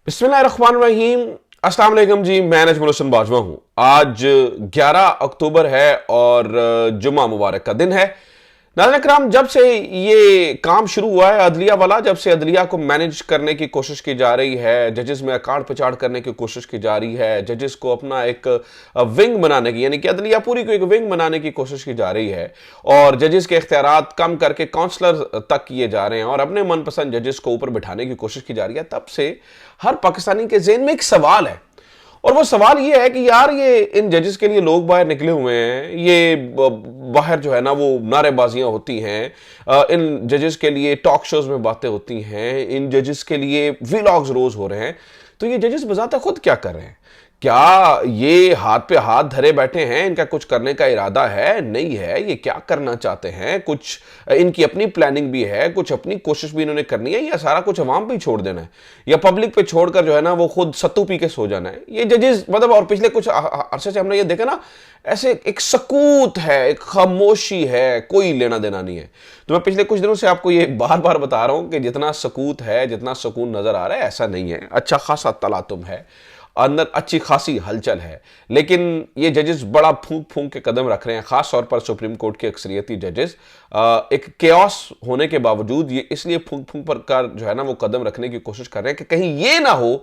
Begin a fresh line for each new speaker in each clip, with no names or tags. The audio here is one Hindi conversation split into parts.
बिस्मिल्लाहिर्रहमानिर्रहीम। अस्सलाम वालेकुम जी, मैं नजमुल हसन बाजवा हूँ। आज 11 अक्टूबर है और जुम्मा मुबारक का दिन है। नाज़रीन किराम, जब से ये काम शुरू हुआ है अदलिया वाला, जब से अदलिया को मैनेज करने की कोशिश की जा रही है, जजेस में अकाड़ पचाड़ करने की कोशिश की जा रही है, जजेस को अपना एक विंग बनाने की, यानी कि अदलिया पूरी को एक विंग बनाने की कोशिश की जा रही है और जजेस के इख्तियारात कम करके काउंसलर तक किए जा रहे हैं और अपने मनपसंद जजेस को ऊपर बिठाने की कोशिश की जा रही है, तब से हर पाकिस्तानी के ज़हन में एक सवाल है। और वो सवाल ये है कि यार, ये इन जजेस के लिए लोग बाहर निकले हुए हैं, ये बाहर जो है ना वो नारेबाजियां होती हैं, इन जजेस के लिए टॉक शोज में बातें होती हैं, इन जजेस के लिए व्लॉग्स रोज हो रहे हैं, तो ये जजेस बजाते खुद क्या कर रहे हैं? क्या ये हाथ पे हाथ धरे बैठे हैं? इनका कुछ करने का इरादा है? नहीं है? ये क्या करना चाहते हैं? कुछ इनकी अपनी प्लानिंग भी है, कुछ अपनी कोशिश भी इन्होंने करनी है, या सारा कुछ अवाम पे छोड़ देना है, या पब्लिक पे छोड़कर जो है ना वो खुद सत्तू पी के सो जाना है? ये जजेस मतलब, और पिछले कुछ अरसे से हमने ये देखा ना, ऐसे एक सकूत है, एक खामोशी है, कोई लेना देना नहीं है। तो मैं पिछले कुछ दिनों से आपको ये बार बार बता रहा हूं कि जितना सकूत है, जितना सुकून नजर आ रहा है, ऐसा नहीं है। अच्छा खासा तलातुम है, अंदर अच्छी खासी हलचल है, लेकिन ये जजेस बड़ा फूंक फूंक के कदम रख रहे हैं, खास तौर पर सुप्रीम कोर्ट के अक्सरियती जजेस। एक केओस होने के बावजूद ये इसलिए फूंक फूंक पर कर जो है ना वो कदम रखने की कोशिश कर रहे हैं कि कहीं ये ना हो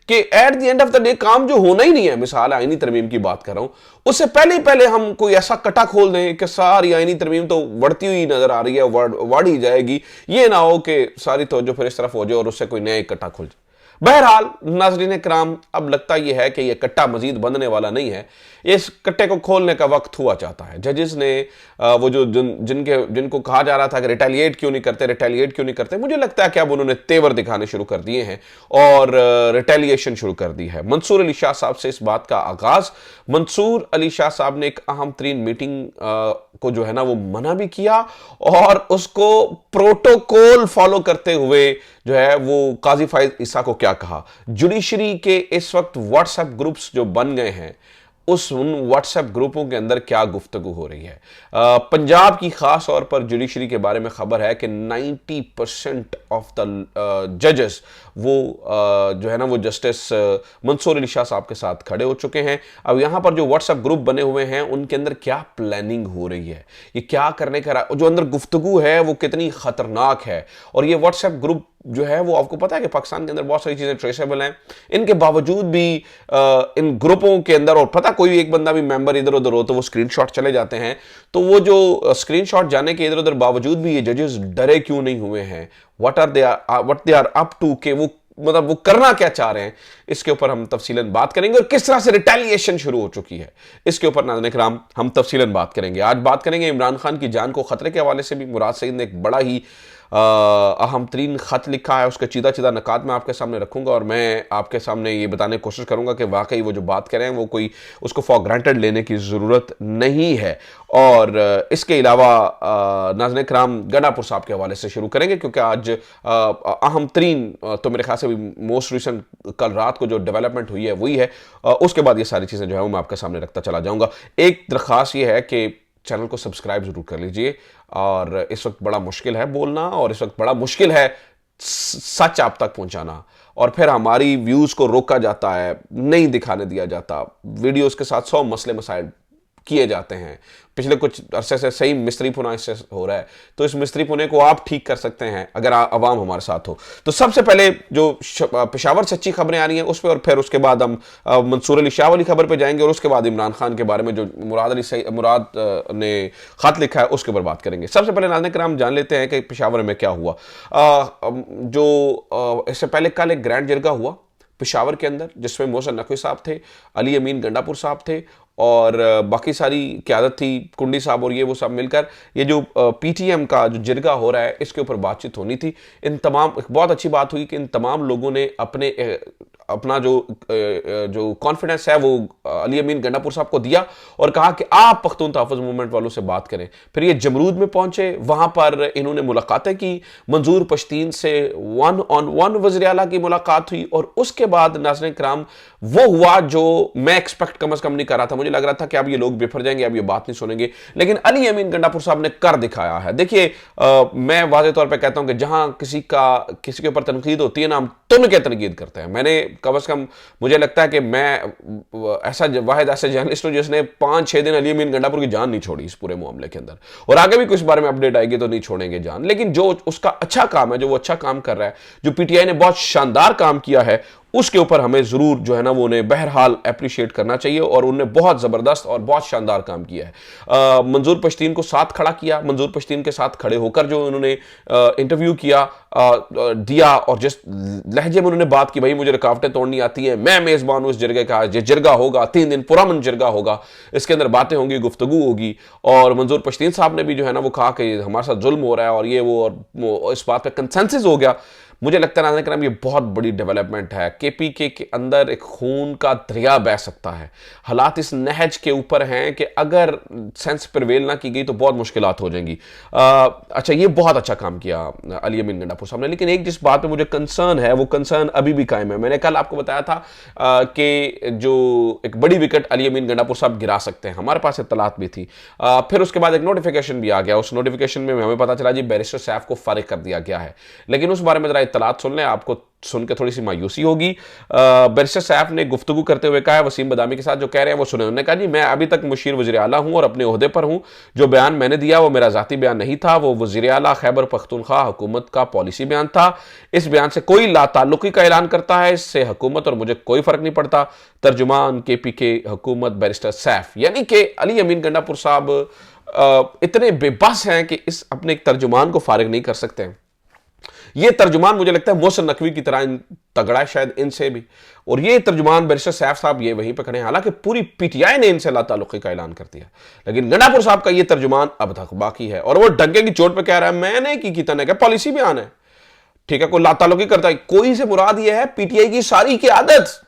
कि at the end of the day काम जो होना ही नहीं है, मिसाल आईनी तरमीम की बात कर रहा हूं, उससे पहले पहले हम कोई ऐसा कटा खोल दें कि सारी आईनी तरमीम तो बढ़ती हुई नजर आ रही है, बढ़ ही जाएगी, ये ना हो कि सारी तवज्जो फिर इस तरफ हो जाए और उससे कोई नया कट्टा खुल जाए। बहरहाल नाजरीन कराम, अब लगता यह है कि यह कट्टा मजीद बंधने वाला नहीं है, इस कट्टे को खोलने का वक्त हुआ चाहता है। जजेस ने वो जो जिनको कहा जा रहा था कि रिटेलिएट क्यों नहीं करते, रिटेलिएट क्यों नहीं करते, मुझे लगता है कि अब उन्होंने तेवर दिखाने शुरू कर दिए हैं और रिटेलिएशन शुरू कर दी है। मंसूर अली शाह साहब से इस बात का आगाज, मंसूर अली शाह साहब ने एक अहम तरीन मीटिंग को जो है ना वो मना भी किया और उसको प्रोटोकॉल फॉलो करते हुए जो है वो काजी फाइज ईसा को क्या कहा। जुडिशरी के इस वक्त व्हाट्सएप ग्रुप्स जो बन गए हैं, उन व्हाट्सएप ग्रुपों के अंदर क्या गुफ्तगू हो रही है। पंजाब की खास तौर पर जुडिशरी के बारे में खबर है कि 90% ऑफ द जजेस वो जो है ना वो जस्टिस मंसूर अली शाह साहब के साथ खड़े हो चुके हैं। अब यहां पर जो व्हाट्सएप ग्रुप बने हुए हैं उनके अंदर क्या प्लानिंग हो रही है, ये क्या करने का जो अंदर गुफ्तगू है वो कितनी खतरनाक है। और ये व्हाट्सएप ग्रुप जो है वो आपको पता है कि पाकिस्तान के अंदर बहुत सारी चीजें ट्रेसेबल हैं, इनके बावजूद भी इन ग्रुपों के अंदर, और पता कोई एक बंदा भी मेंबर इधर उधर हो तो वो स्क्रीनशॉट चले जाते हैं, तो वो जो स्क्रीनशॉट जाने के इधर उधर बावजूद भी ये जजेस डरे क्यों नहीं हुए हैं? What they are up to, के वो मतलब वो करना क्या चाह रहे हैं, इसके ऊपर हम तफसीलन बात करेंगे। और किस तरह से रिटेलिएशन शुरू हो चुकी है, इसके ऊपर नाज़रीन किराम हम तफसीलन बात करेंगे। आज बात करेंगे इमरान खान की जान को खतरे के हवाले से भी। मुराद सईद ने एक बड़ा ही अहम तरीन खत लिखा है, उसके चीदा चीदा नकात मैं आपके सामने रखूंगा और मैं आपके सामने ये बताने की कोशिश करूंगा कि वाकई वो जो बात कर रहे हैं वो कोई उसको फॉर ग्रांटेड लेने की ज़रूरत नहीं है। और इसके अलावा नाज़रीन किराम गंडापुर साहब के हवाले से शुरू करेंगे, क्योंकि आज अहम तरीन तो मेरे ख्याल से भी मोस्ट रिसेंट कल रात को जो डेवलपमेंट हुई है वही है। उसके बाद ये सारी चीज़ें जो है वो मैं आपके सामने रखता चला जाऊँगा। एक दरख्वास्त ये है कि चैनल को सब्सक्राइब जरूर कर लीजिए। और इस वक्त बड़ा मुश्किल है बोलना, और इस वक्त बड़ा मुश्किल है सच आप तक पहुंचाना, और फिर हमारी व्यूज को रोका जाता है, नहीं दिखाने दिया जाता, वीडियोस के साथ 100 मसले मसाइल किए जाते हैं। पिछले कुछ अरसे से सही मिस्त्री पुना इससे हो रहा है, तो इस मिस्त्री पुने को आप ठीक कर सकते हैं अगर अवाम हमारे साथ हो। तो सबसे पहले जो पेशावर से अच्छी खबरें आ रही हैं उस पर, और फिर उसके बाद हम मंसूर अली शाह वाली खबर पे जाएंगे, और उसके बाद इमरान खान के बारे में जो मुराद ने खत लिखा है उसके ऊपर बात करेंगे। सबसे पहले नाज़रीन किराम जान लेते हैं कि पेशावर में क्या हुआ। जो इससे पहले कल एक ग्रैंड जिरगा हुआ पेशावर के अंदर, जिसमें मोहसिन नकवी साहब थे, अली अमीन गंडापुर साहब थे, और बाकी सारी क़यादत थी, कुंडी साहब और ये वो सब मिलकर ये जो पीटीएम का जो जिरगा हो रहा है इसके ऊपर बातचीत होनी थी। इन तमाम, बहुत अच्छी बात हुई कि इन तमाम लोगों ने अपना जो कॉन्फिडेंस है वो अली अमीन गंडापुर साहब को दिया और कहा कि आप पख्तून तहफ़्फ़ुज़ मूवमेंट वालों से बात करें। फिर ये जमरूद में पहुंचे, वहां पर इन्होंने मुलाकातें की, मंजूर पश्तीन से 1-on-1 वज़ीर आला की मुलाकात हुई, और उसके बाद नाज़रीन किराम वो हुआ जो मैं एक्सपेक्ट कम अज़ कम नहीं कर रहा था। मुझे लग रहा था कि अब ये लोग बिफर जाएंगे, अब ये बात नहीं सुनेंगे, लेकिन अली अमीन गंडापुर साहब ने कर दिखाया है। देखिए, मैं वाज़े तौर पर कहता हूं कि जहां किसी के ऊपर तनकीद होती है ना, हम तुन के तनकीद करते हैं। मैंने कम से कम मुझे लगता है कि मैं ऐसा वाहिद ऐसा जर्नलिस्ट हूं जिसने 5-6 दिन अली अमीन गंडापुर की जान नहीं छोड़ी इस पूरे मामले के अंदर, और आगे भी कुछ बारे में अपडेट आएगी तो नहीं छोड़ेंगे जान। लेकिन जो उसका अच्छा काम है, जो वो अच्छा काम कर रहा है, जो पीटीआई ने बहुत शानदार काम किया है, उसके ऊपर हमें जरूर जो है ना वो उन्हें बहरहाल अप्रिशिएट करना चाहिए, और उन्होंने बहुत जबरदस्त और बहुत शानदार काम किया है। मंजूर पश्तीन को साथ खड़ा किया, मंजूर पश्तीन के साथ खड़े होकर जो उन्होंने इंटरव्यू किया दिया, और जिस लहजे में उन्होंने बात की, भाई मुझे रुकावटें तोड़नी आती है, मैं मेजबान हूं इस जिरगे का, ये जिरगा होगा 3 दिन पुरअमन जिरगा होगा, इसके अंदर बातें होंगी, गुफ्तगू होगी। और मंजूर पश्तीन साहब ने भी जो है ना वो कहा कि हमारे साथ जुल्म हो रहा है और ये वो, और इस बात पर कंसेंसस हो गया। मुझे लगता है नाज़रीन करम ये बहुत बड़ी डेवलपमेंट है। केपीके के अंदर एक खून का दरिया बह सकता है। हालात इस नहज के ऊपर हैं कि अगर सेंस प्रिवेल ना की गई तो बहुत मुश्किलात हो जाएंगी। अच्छा, ये बहुत अच्छा काम किया अली अमीन गंडापुर साहब ने, लेकिन एक जिस बात पे मुझे कंसर्न है वो कंसर्न अभी भी कायम है। मैंने कल आपको बताया था कि जो एक बड़ी विकेट अली अमीन गंडापुर साहब गिरा सकते हैं, हमारे पास इत्तलात भी थी। फिर उसके बाद एक नोटिफिकेशन भी आ गया, उस नोटिफिकेशन में हमें पता चला जी बैरिस्टर सैफ को फारिग कर दिया गया है। लेकिन उस बारे में जरा इत्तलात सुन लें, आपको सुन के थोड़ी सी मायूसी होगी। बैरिस्टर सैफ ने गुफ्तगू करते हुए कहा है वसीम बदामी के साथ, जो कह रहे हैं वो सुने। उन्होंने कहा जी मैं अभी तक मुशीर वज़ीर आला हूं और अपने ओहदे पर हूं। जो बयान मैंने दिया वो मेरा जाती बयान नहीं था, वो वज़ीर आला खैबर पख्तूनख्वा हुकूमत का पॉलिसी बयान था। इस बयान से कोई लाताल्लुकी का ऐलान करता है, इससे हुकूमत और मुझे कोई फर्क नहीं पड़ता। तर्जुमान केपीके हुकूमत बैरिस्टर सैफ, यानी कि अली अमीन गंडापुर साहब इतने बेबस हैं कि इस अपने एक तर्जुमान को फारिग नहीं कर सकते हैं। ये तर्जुमान मुझे लगता है मोहसिन नकवी की तरह तगड़ा है शायद इनसे भी, और ये तर्जुमान बैरिस्टर सैफ साहब ये वहीं पे खड़े हैं। हालांकि पूरी पीटीआई ने इनसे लाताल्लुकी का ऐलान कर दिया, लेकिन गंडापुर साहब का ये तर्जुमान अब तक बाकी है, और वो डंके की चोट पे कह रहा है मैंने की तने क्या पॉलिसी बयान है। ठीक है, कोई लाताल्लुकी करता है, कोई से मुराद ये है पीटीआई की सारी की आदत,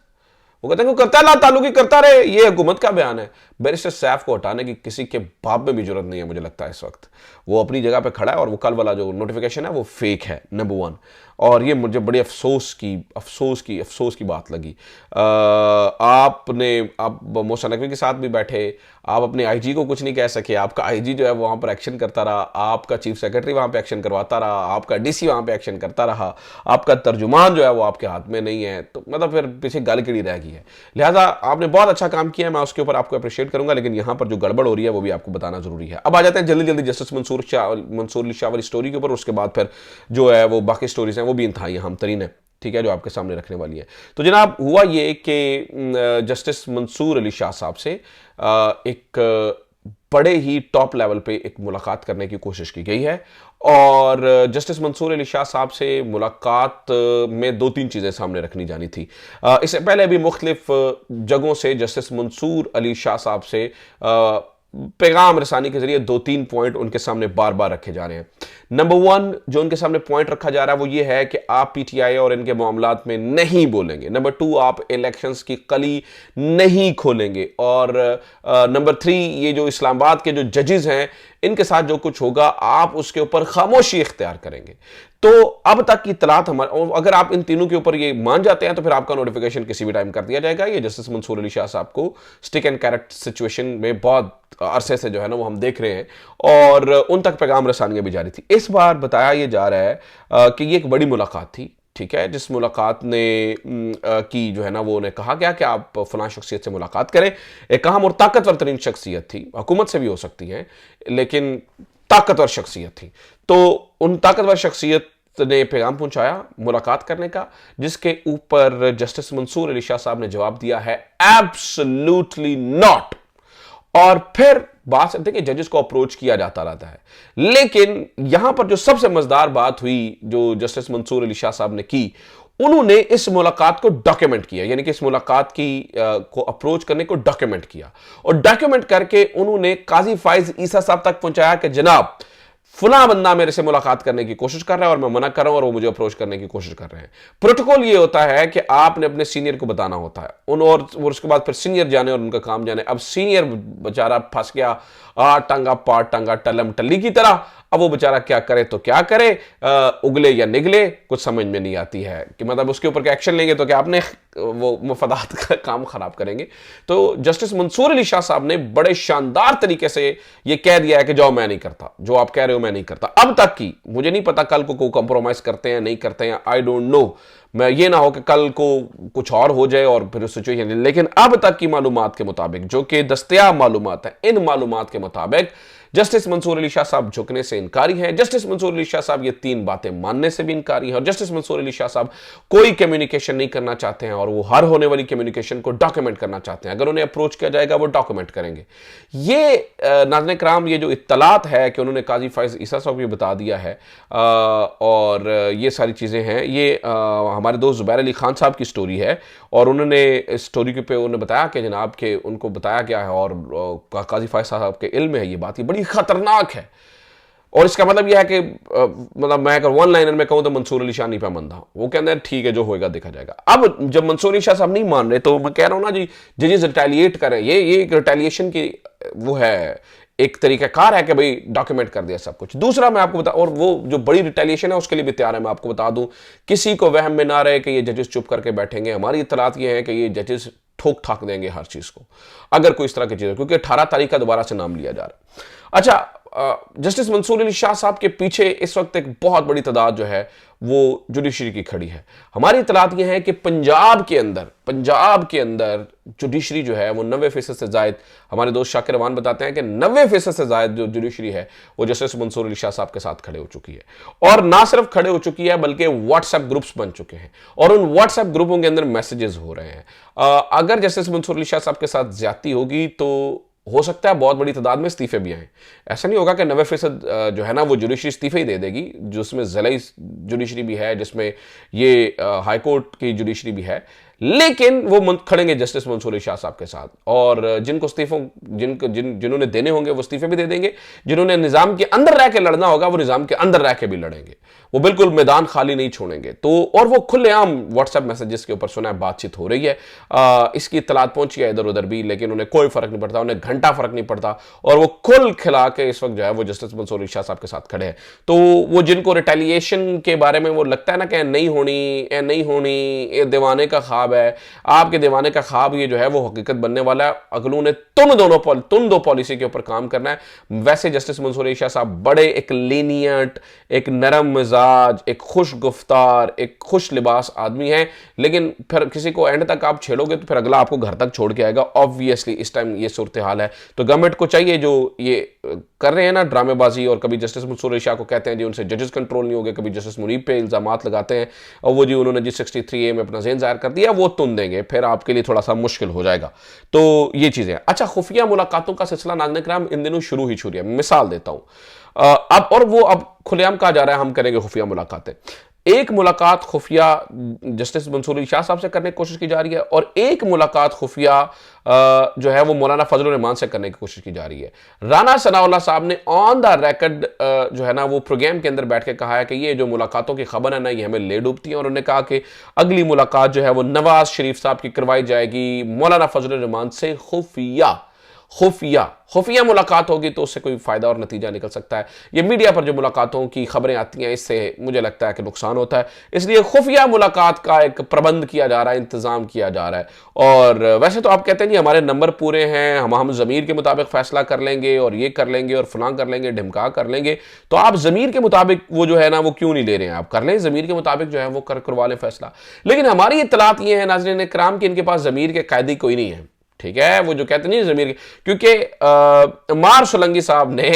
वो कहते हैं करता है लाताल्लुकी करता रहे, ये हुकूमत का बयान है। बैरिस्टर सैफ को हटाने की किसी के बाप में भी जरूरत नहीं है मुझे लगता है इस वक्त। वो अपनी जगह पे खड़ा है, और वो कल वाला जो नोटिफिकेशन है वो फेक है, नंबर 1। और ये मुझे बड़ी अफसोस की बात लगी। आप मोहसिन नकवी के साथ भी बैठे, आप अपने आईजी को कुछ नहीं कह सके, आपका आईजी जो है वहां पर एक्शन करता रहा, आपका चीफ सेक्रेटरी वहां पे एक्शन करवाता रहा, आपका डीसी वहां पे एक्शन करता रहा, आपका तर्जुमान जो है वो आपके हाथ में नहीं है, तो मतलब फिर पीछे गाली गिड़ी रह गई है। लिहाजा आपने बहुत अच्छा काम किया है, मैं उसके ऊपर आपको अप्रिशिएट करूंगा, लेकिन यहां पर जो गड़बड़ हो रही है वो भी आपको बताना जरूरी है। अब आ जाते हैं जल्दी जस्टिस मंसूर अली शाह वाली स्टोरी के ऊपर, उसके बाद फिर जो है वो बाकी स्टोरीज हैं वो भी इंतहाई अहम तरीन है, ठीक है, जो आपके सामने रखने वाली है। तो जनाब हुआ ये कि जस्टिस मंसूर अली शाह साहब से एक बड़े ही टॉप लेवल पे एक मुलाकात करने की कोशिश की गई है, और जस्टिस मंसूर अली शाह साहब से मुलाकात में 2-3 चीज़ें सामने रखनी जानी थी। इससे पहले भी मुख्तलिफ जगहों से जस्टिस मंसूर अली शाह साहब से पैगाम रसानी के जरिए 2-3 पॉइंट उनके सामने बार बार रखे जा रहे हैं। नंबर 1 जो उनके सामने पॉइंट रखा जा रहा है वो ये है कि आप पीटीआई और इनके मामलात में नहीं बोलेंगे। नंबर 2 आप इलेक्शंस की कली नहीं खोलेंगे, और नंबर 3 ये जो इस्लामाबाद के जो जजेस हैं इनके साथ जो कुछ होगा आप उसके ऊपर खामोशी इख्तियार करेंगे। तो अब तक की इत्तलात हमारे, अगर आप इन तीनों के ऊपर ये मान जाते हैं तो फिर आपका नोटिफिकेशन किसी भी टाइम कर दिया जाएगा। ये जस्टिस मंसूर अली शाह साहब को स्टिक एंड कैरेट सिचुएशन में बहुत अरसे से जो है ना वो हम देख रहे हैं, और उन तक पैगाम रसानियां भी जारी थी। इस बार बताया ये जा रहा है कि ये एक बड़ी मुलाकात थी, ठीक है, जिस मुलाकात ने की जो है ना वो उन्हें कहा गया कि आप फलां शख्सियत से मुलाकात करें। एक अहम और ताकतवर तरीन शख्सियत थी, हुकूमत से भी हो सकती है लेकिन ताकतवर शख्सियत थी। तो उन ताकतवर शख्सियत ने पैगाम पहुंचाया मुलाकात करने का, जिसके ऊपर जस्टिस मंसूर अली शाह साहब ने जवाब दिया है एब्सोल्युटली नॉट। और फिर बात देखिए जजेस को अप्रोच किया जाता रहता है, लेकिन यहां पर जो सबसे मजेदार बात हुई जो जस्टिस मंसूर अली शाह साहब ने की, उन्होंने इस मुलाकात को डॉक्यूमेंट किया, यानी कि इस मुलाकात की को अप्रोच करने को डॉक्यूमेंट किया, और डॉक्यूमेंट करके उन्होंने काजी फाइज ईसा साहब तक पहुंचाया कि जनाब फला बंदा मेरे से मुलाकात करने की कोशिश कर रहा है और मैं मना कर रहा हूं और वो मुझे अप्रोच करने की कोशिश कर रहे हैं। प्रोटोकॉल ये होता है कि आपने अपने सीनियर को बताना होता है और उसके बाद फिर सीनियर जाने और उनका काम जाने। अब सीनियर बेचारा फंस गया टांगा पार टांगा टलम टल्ली की तरह। अब वो बेचारा क्या करे तो क्या करे, उगले या निगले कुछ समझ में नहीं आती है कि मतलब उसके ऊपर क्या एक्शन लेंगे तो क्या आपने वो मफादात का काम खराब करेंगे। तो जस्टिस मंसूर अली शाह साहब ने बड़े शानदार तरीके से ये कह दिया है कि जाओ मैं नहीं करता, जो आप कह रहे हो मैं नहीं करता। अब तक की मुझे नहीं पता कल को कंप्रोमाइज करते हैं नहीं करते हैं, आई डोंट नो, मैं ये ना हो कि कल को कुछ और हो जाए और फिर सिचुएशन। लेकिन अब तक की मालूमात के मुताबिक, जो कि दस्तयाब मालूमात है, इन मालूमात के मुताबिक जस्टिस मंसूर अली शाह साहब झुकने से इनकारी हैं। जस्टिस मंसूर अली शाह साहब ये 3 बातें मानने से भी इनकारी हैं और जस्टिस मंसूर अली शाह साहब कोई कम्युनिकेशन नहीं करना चाहते हैं और वो हर होने वाली कम्युनिकेशन को डॉक्यूमेंट करना चाहते हैं। अगर उन्हें अप्रोच किया जाएगा वो डॉक्यूमेंट करेंगे। ये नाज़रीन कराम, ये जो इत्तलात है कि उन्होंने काजी फाइज ईसा साहब भी बता दिया है और ये सारी चीज़ें हैं, ये हमारे दोस्त ज़ुबैर अली खान साहब की स्टोरी है और उन्होंने इस स्टोरी के पे उन्होंने बताया कि जनाब के उनको बताया गया है और काजी फाइज साहब के इल्म है ये बात, ये बड़ी खतरनाक है। और इसका मतलब यह है कि मतलब मैं अगर वन लाइनर में कहूं तो मंसूर अली शाह नहीं पाबंदा, वो कहते हैं ठीक है जो होएगा देखा जाएगा। अब जब मंसूर अली शाह साहब नहीं मान रहे तो मैं कह रहा हूं ना जी, जजेस रिटेलिएट करें, ये एक रिटेलिएशन की वो है, एक तरीकाकार है कि भाई डॉक्यूमेंट कर दिया सब कुछ। दूसरा मैं आपको बता, और वो जो बड़ी रिटेलिएशन है उसके लिए भी तैयार है, मैं आपको बता दूं, किसी को वहम में ना रहे कि ये जजेस चुप करके बैठेंगे। हमारी इत्तलात ये है कि ये जजेस ठोक ठाक देंगे हर चीज को अगर कोई इस तरह की चीज, क्योंकि 18 तारीख का दोबारा से नाम लिया जा रहा है। अच्छा, जस्टिस मंसूर अली शाह साहब के पीछे इस वक्त एक बहुत बड़ी तादाद जो है वो जुडिशरी की खड़ी है। हमारी इत्तलात ये है कि पंजाब के अंदर जुडिशरी जो है वो 90% से जायद, हमारे दोस्त शाकिर रवान बताते हैं कि 90% से जायद जो जुडिशरी है वो जस्टिस मंसूर अली शाह साहब के साथ खड़े हो चुकी है। और ना सिर्फ खड़े हो चुकी है बल्कि व्हाट्सएप ग्रुप्स बन चुके हैं और उन व्हाट्सएप ग्रुपों के अंदर मैसेजेस हो रहे हैं। अगर जस्टिस मंसूर अली शाह साहब के साथ ज्यादती होगी तो हो सकता है बहुत बड़ी तादाद में इस्तीफे भी आए। ऐसा नहीं होगा कि 90% जो है ना वो जुडिशरी इस्तीफे ही दे देगी, जिसमें ज़िलाई जुडिशरी भी है, जिसमें ये हाई कोर्ट की जुडिशरी भी है, लेकिन वो खड़ेंगे जस्टिस मंसूर अली शाह साहब के साथ। और जिनको इस्तीफों जिन्होंने देने होंगे वो इस्तीफे भी दे देंगे, जिन्होंने निज़ाम के अंदर रह के लड़ना होगा वो निज़ाम के अंदर रह के भी लड़ेंगे, वो बिल्कुल मैदान खाली नहीं छोड़ेंगे। तो और वो खुलेआम व्हाट्सएप मैसेजेस के ऊपर सुना बातचीत हो रही है, इसकी इत्तलात पहुंची है इधर उधर भी, लेकिन उन्हें कोई फर्क नहीं पड़ता, उन्हें घंटा फर्क नहीं पड़ता और वो खुल खिला के इस वक्त जो है वो जस्टिस मंसूर अली शाह साहब के साथ खड़े हैं। तो वो जिनको रिटेलिएशन के बारे में वो लगता है ना कि नहीं होनी, ये दीवाने का ख्वाब है, आपके दीवाने का ख्वाब ये जो है वो हकीकत बनने वाला है। अगलों ने तुम दो पॉलिसी के ऊपर काम करना है। वैसे जस्टिस मंसूर अली शाह साहब बड़े एक लीनियंट, एक नरम मिजाज, एक खुश गुफ्तार, एक खुश लिबास आदमी है, लेकिन फिर किसी को एंड तक आप छेड़ोगे तो फिर अगला आपको घर तक छोड़ के आएगा। ऑब्वियसली इस टाइम ये सूरत हाल है, तो गवर्नमेंट को चाहिए जो ये कर रहे हैं ना ड्रामेबाजी, और कभी जस्टिस मंसूर अली शाह को कहते हैं जी उनसे जजेस कंट्रोल नहीं हो गए, कभी जस्टिस मुनीब पे इल्जामात लगाते हैं और वो जी उन्होंने जी 63A में अपना ज़हन जाहिर कर दिया, वो तुन देंगे, फिर आपके लिए थोड़ा सा मुश्किल हो जाएगा। तो ये चीज़ें। अच्छा, खुफिया मुलाकातों का सिलसिला नाज़रीन किराम इन दिनों शुरू ही है। मिसाल देता हूँ, अब खुलेआम कहा जा रहा है हम करेंगे खुफिया मुलाकातें। एक मुलाकात खुफिया जस्टिस मंसूर अली शाह साहब से करने की कोशिश की जा रही है और एक मुलाकात खुफिया जो है वो मौलाना फजल रहमान से करने की कोशिश की जा रही है। राना सनाउल्लाह साहब ने ऑन द रिकॉर्ड जो है ना वो प्रोग्राम के अंदर बैठ के कहा है कि ये जो मुलाकातों की खबर है ना ये हमें ले डूबती है, और उन्होंने कहा कि अगली मुलाकात जो है वो नवाज शरीफ साहब की करवाई जाएगी मौलाना फजल रहमान से खुफिया मुलाकात होगी, तो उससे कोई फायदा और नतीजा निकल सकता है। ये मीडिया पर जो मुलाकातों की खबरें आती हैं इससे मुझे लगता है कि नुकसान होता है, इसलिए खुफिया मुलाकात का एक प्रबंध किया जा रहा है, इंतजाम किया जा रहा है। और वैसे तो आप कहते हैं जी हमारे नंबर पूरे हैं, हम ज़मीर के मुताबिक फैसला कर लेंगे और ये कर लेंगे और फलां कर लेंगे, ढिमका कर लेंगे, तो आप ज़मीर के मुताबिक वो जो है ना वो क्यों नहीं ले रहे हैं? आप कर लें ज़मीर के मुताबिक जो है वो करवा लें फैसला। लेकिन हमारी इत्तलात ये है नाज़रीन किराम कि इनके पास ज़मीर के कायदी कोई नहीं है, ठीक है, वो जो कहते नहीं जमीर, क्योंकि अमार सोलंकी साहब ने,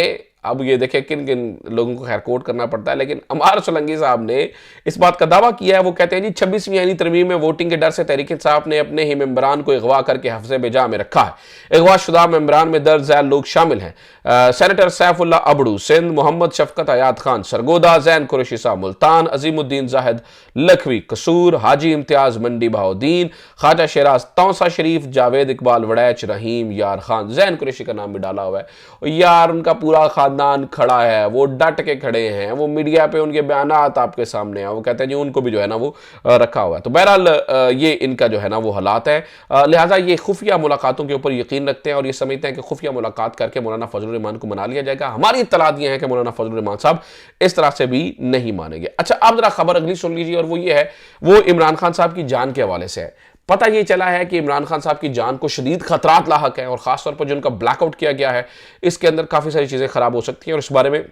अब ये देखें किन किन लोगों को खैर कोट करना पड़ता है, लेकिन अमार सोलंकी साहब ने इस बात का दावा किया है, वो कहते हैं जी 26वीं आईनी तरमीम में वोटिंग के डर से तहरीक इंसाफ ने अपने ही मेंबरान को अगवा करके हफ्ज़े बेजा में रखा है। अगवा शुदा मेंबरान में दर्ज झैल लोग शामिल हैं सेनेटर सैफुल्लाह अबड़ू सिंध, मोहम्मद शफकत हयात खान सरगोदा, जैन कुरैशी साहब मुल्तान, अजीमुद्दीन जाहिद लखवी कसूर, हाजी इम्तियाज मंडी बहाउद्दीन, ख्वाजा शराज तौसा शरीफ, जावेद इकबाल वड़ैच, रहीम यार खान, जैन कुरैशी का नाम भी डाला हुआ है, और यार उनका पूरा खानदान अदनान खड़ा है, वो डट के खड़े हैं, वो मीडिया पे उनके बयानात आपके सामने हैं, वो कहते हैं जी उनको भी जो है ना वो रखा हुआ है। तो बहरहाल ये इनका जो है ना वो हालात है। लिहाजा ये खुफिया मुलाकातों के ऊपर यकीन रखते हैं और ये समझते हैं कि खुफिया मुलाकात करके मौलाना फजलुर रहमान को मना लिया जाएगा। हमारी इत्तलात ये है कि मौलाना फजलुर रहमान साहब इस तरह से भी नहीं मानेंगे। अच्छा, अब जरा खबर अगली सुन लीजिए और वो ये है, वो इमरान खान साहब की जान के हवाले से है। पता ये चला है कि इमरान खान साहब की जान को शदीद खतरात लाहक है और खासतौर पर जो उनका ब्लैकआउट किया गया है इसके अंदर काफी सारी चीजें खराब हो सकती हैं और इस बारे में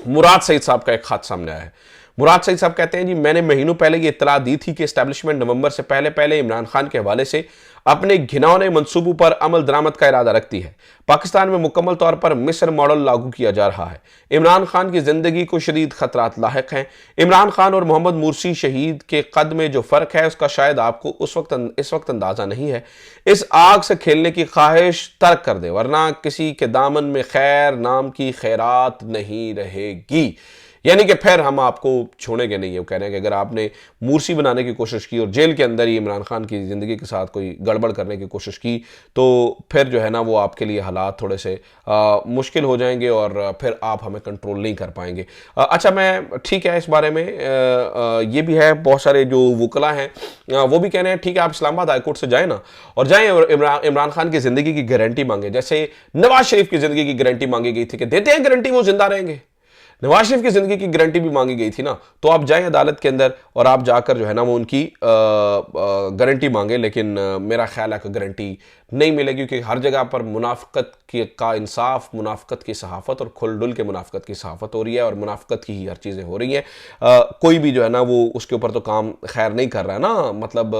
मुराद सईद साहब का एक खात सामने आया है। मुराद सईद साहब कहते हैं जी मैंने महीनों पहले ये इत्तला दी थी कि एस्टैब्लिशमेंट नवंबर से पहले पहले इमरान खान के हवाले से अपने घिनौने मंसूबों पर अमल दरामद का इरादा रखती है। पाकिस्तान में मुकम्मल तौर पर मिस्र मॉडल लागू किया जा रहा है। इमरान खान की जिंदगी को शदीद खतरात लाहिक हैं। इमरान खान और मोहम्मद मुर्सी शहीद के कद में जो फर्क है उसका शायद आपको इस वक्त अंदाजा नहीं है। इस आग से खेलने की ख्वाहिश तर्क कर दे वरना किसी के दामन में खैर नाम की खैरात नहीं रहेगी। यानी कि फिर हम आपको छोड़ेंगे नहीं। वो कह रहे हैं कि अगर आपने मूर्सी बनाने की कोशिश की और जेल के अंदर ही इमरान खान की ज़िंदगी के साथ कोई गड़बड़ करने की कोशिश की तो फिर जो है ना वो आपके लिए हालात थोड़े से मुश्किल हो जाएंगे और फिर आप हमें कंट्रोल नहीं कर पाएंगे। अच्छा, मैं ठीक है इस बारे में ये भी है, बहुत सारे जो वकला हैं वो भी कह रहे हैं ठीक है आप इस्लामाबाद हाईकोर्ट से जाएँ ना और जाएँ और इमरान खान की ज़िंदगी की गारंटी मांगे, जैसे नवाज शरीफ की ज़िंदगी की गारंटी मांगी गई थी कि देते हैं गारंटी वो जिंदा रहेंगे। नवाज शरीफ की जिंदगी की गारंटी भी मांगी गई थी ना, तो आप जाएं अदालत के अंदर और आप जाकर जो है ना वो उनकी गारंटी मांगे। लेकिन मेरा ख्याल है कि गारंटी नहीं मिलेगी क्योंकि हर जगह पर मुनाफकत का इंसाफ, मुनाफकत की सहाफत और खुलडुल के मुनाफकत की सहाफत हो रही है और मुनाफकत की ही हर चीज़ें हो रही हैं। कोई भी जो है ना वो उसके ऊपर तो काम खैर नहीं कर रहा है ना, मतलब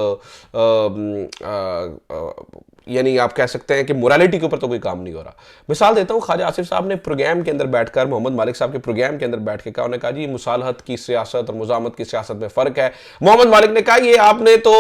यानी आप कह सकते हैं कि मोरालिटी के ऊपर तो कोई काम नहीं हो रहा। मिसाल देता हूँ, ख्वाजा आसिफ साहब ने प्रोग्राम के अंदर बैठकर मोहम्मद मालिक साहब के प्रोग्राम के अंदर बैठ के कहा, उन्होंने कहा जी मुसालहत की सियासत और मुजामत की सियासत में फ़र्क है। मोहम्मद मालिक ने कहा ये आपने तो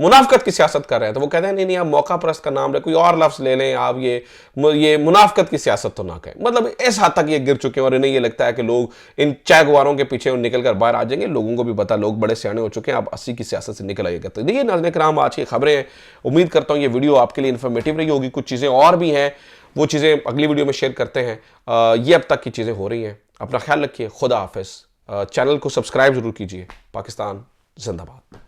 मुनाफकत की सियासत कर रहे हैं, तो वो कहते हैं नहीं नहीं आप मौका परस्त का नाम ले, कोई और लफ्ज़ ले लें, आप ये मुनाफकत की सियासत तो ना कहें। मतलब इस हद तक ये गिर चुके हैं और इन्हें ये लगता है कि लोग इन चैगवारों के पीछे निकल कर बाहर आ जाएंगे। लोगों को भी पता, लोग बड़े सियाने हो चुके हैं, आप 80 की सियासत से निकल आइएगा। तो देखिए नाज़रीन किराम, आज की खबरें हैं। उम्मीद करता हूँ ये वीडियो आपके लिए इन्फॉर्मेटिव रही होगी। कुछ चीज़ें और भी हैं, वो चीज़ें अगली वीडियो में शेयर करते हैं। ये अब तक की चीज़ें हो रही हैं। अपना ख्याल रखिए। खुदा हाफिज़। चैनल को सब्सक्राइब जरूर कीजिए। पाकिस्तान जिंदाबाद।